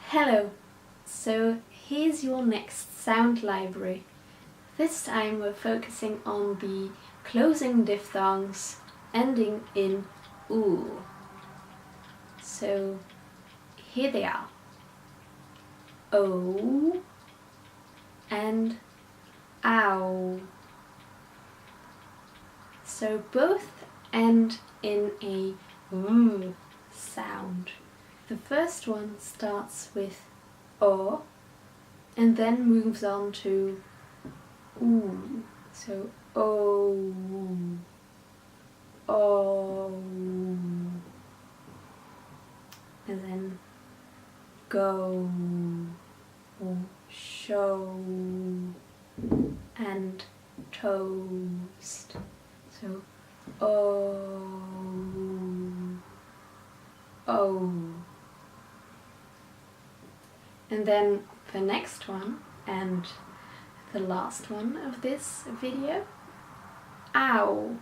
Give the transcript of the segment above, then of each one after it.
Hello! So here's your next sound library. This time we're focusing on the closing diphthongs ending in oo. So here they are. O and ow. So both end in a oo sound. The first one starts with O and then moves on to oo. So O, O, and then go, or show, and toast. So O, O. And then the next one, and the last one of this video, ow,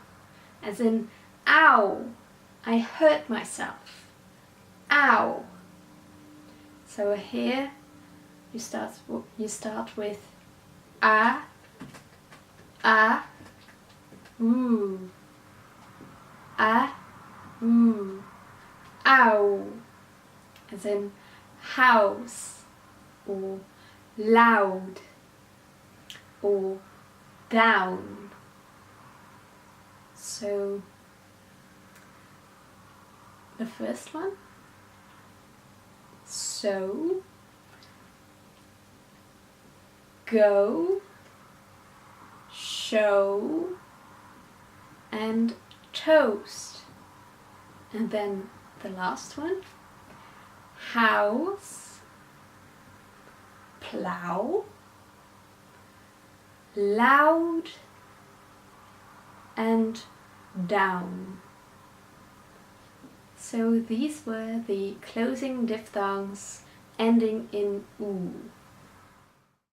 as in ow, I hurt myself, ow. So here you start with ooh, ooh, ow, as in house, or loud, or down. So the first one, so, go, show, and toast. And then the last one, house, plow, loud, and down. So these were the closing diphthongs ending in oo.